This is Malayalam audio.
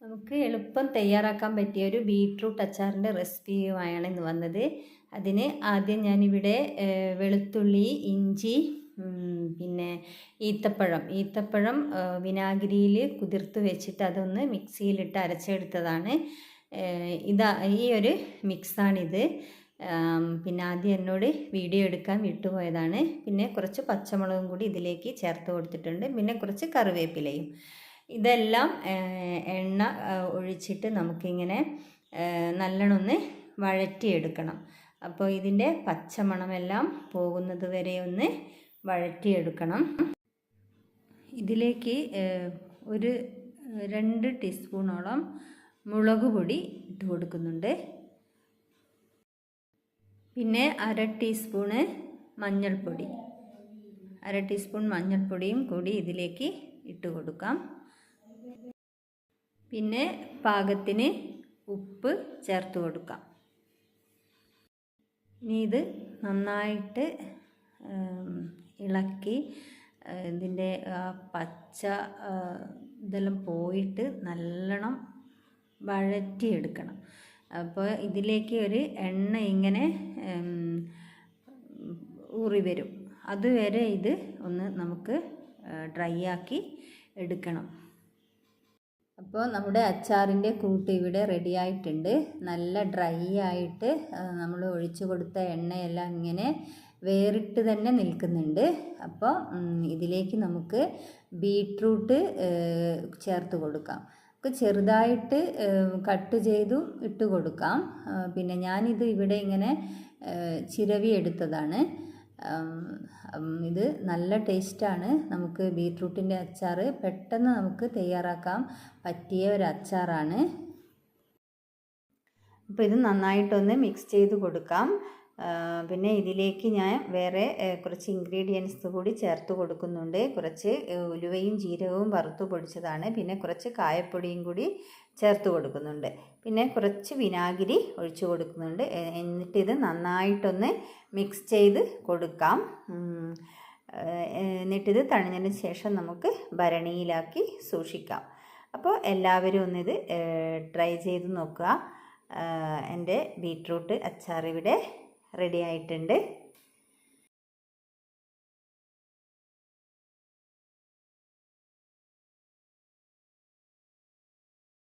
നമുക്ക് എളുപ്പം തയ്യാറാക്കാൻ പറ്റിയ ഒരു ബീട്രൂട്ട് അച്ചാറിൻ്റെ റെസിപ്പിയുമായാണ് ഇന്ന് വന്നത്. അതിന് ആദ്യം ഞാനിവിടെ വെളുത്തുള്ളി, ഇഞ്ചി, പിന്നെ ഈത്തപ്പഴം വിനാഗിരിയിൽ കുതിർത്ത് വെച്ചിട്ട് അതൊന്ന് മിക്സിയിലിട്ട് അരച്ചെടുത്തതാണ്. ഈ ഒരു മിക്സാണിത്. പിന്നെ ആദ്യം എന്നോട് വീഡിയോ എടുക്കാൻ വിട്ടുപോയതാണ്. പിന്നെ കുറച്ച് പച്ചമുളകും കൂടി ഇതിലേക്ക് ചേർത്ത് കൊടുത്തിട്ടുണ്ട്. പിന്നെ കുറച്ച് കറിവേപ്പിലയും. ഇതെല്ലാം എണ്ണ ഒഴിച്ചിട്ട് നമുക്കിങ്ങനെ നല്ലോണം ഒന്ന് വഴറ്റിയെടുക്കണം. അപ്പോൾ ഇതിൻ്റെ പച്ചമണമെല്ലാം പോകുന്നത് വരെ ഒന്ന് വഴറ്റിയെടുക്കണം. ഇതിലേക്ക് ഒരു 2 ടീസ്പൂണോളം മുളക് പൊടി ഇട്ട് കൊടുക്കുന്നുണ്ട്. പിന്നെ 1/2 ടീസ്പൂണ് മഞ്ഞൾപ്പൊടി, 1/2 ടീസ്പൂൺ മഞ്ഞൾപ്പൊടിയും കൂടി ഇതിലേക്ക് ഇട്ട് കൊടുക്കാം. പിന്നെ പാകത്തിന് ഉപ്പ് ചേർത്ത് കൊടുക്കാം. ഇനി ഇത് നന്നായിട്ട് ഇളക്കി ഇതിൻ്റെ പച്ച ഇതെല്ലാം പോയിട്ട് നല്ലോണം വഴറ്റിയെടുക്കണം. അപ്പോൾ ഇതിലേക്ക് ഒരു എണ്ണ ഇങ്ങനെ ഊറി വരും. അതുവരെ ഇത് ഒന്ന് നമുക്ക് ഡ്രൈ ആക്കി എടുക്കണം. അപ്പോൾ നമ്മുടെ അച്ചാറിൻ്റെ കൂട്ട് ഇവിടെ റെഡി ആയിട്ടുണ്ട്. നല്ല ഡ്രൈ ആയിട്ട് നമ്മൾ ഒഴിച്ചു കൊടുത്ത എണ്ണയെല്ലാം ഇങ്ങനെ വേറിട്ട് തന്നെ നിൽക്കുന്നുണ്ട്. അപ്പോൾ ഇതിലേക്ക് നമുക്ക് ബീട്രൂട്ട് ചേർത്ത് കൊടുക്കാം. ചെറുതായിട്ട് കട്ട് ചെയ്തും ഇട്ട് കൊടുക്കാം. പിന്നെ ഞാനിത് ഇവിടെ ഇങ്ങനെ ചിരവി എടുത്തതാണ്. ഇത് നല്ല ടേസ്റ്റാണ്. നമുക്ക് ബീട്രൂട്ടിൻ്റെ അച്ചാർ പെട്ടെന്ന് നമുക്ക് തയ്യാറാക്കാൻ പറ്റിയ ഒരു അച്ചാറാണ്. അപ്പോൾ ഇത് നന്നായിട്ടൊന്ന് മിക്സ് ചെയ്ത് കൊടുക്കാം. പിന്നെ ഇതിലേക്ക് ഞാൻ വേറെ കുറച്ച് ഇൻഗ്രീഡിയൻസ് കൂടി ചേർത്ത് കൊടുക്കുന്നുണ്ട്. കുറച്ച് ഉലുവയും ജീരകവും വറുത്ത് പൊടിച്ചതാണ്. പിന്നെ കുറച്ച് കായപ്പൊടിയും കൂടി ചേർത്ത് കൊടുക്കുന്നുണ്ട്. പിന്നെ കുറച്ച് വിനാഗിരി ഒഴിച്ചു കൊടുക്കുന്നുണ്ട്. എന്നിട്ട് ഇത് നന്നായിട്ടൊന്ന് മിക്സ് ചെയ്ത് കൊടുക്കാം. എന്നിട്ടിത് തണിഞ്ഞതിന് ശേഷം നമുക്ക് ഭരണിയിലാക്കി സൂക്ഷിക്കാം. അപ്പോൾ എല്ലാവരും ഒന്നിത് ട്രൈ ചെയ്ത് നോക്കുക. എൻ്റെ ബീട്രൂട്ട് അച്ചാർ ഇവിടെ റെഡി ആയിട്ടുണ്ട്.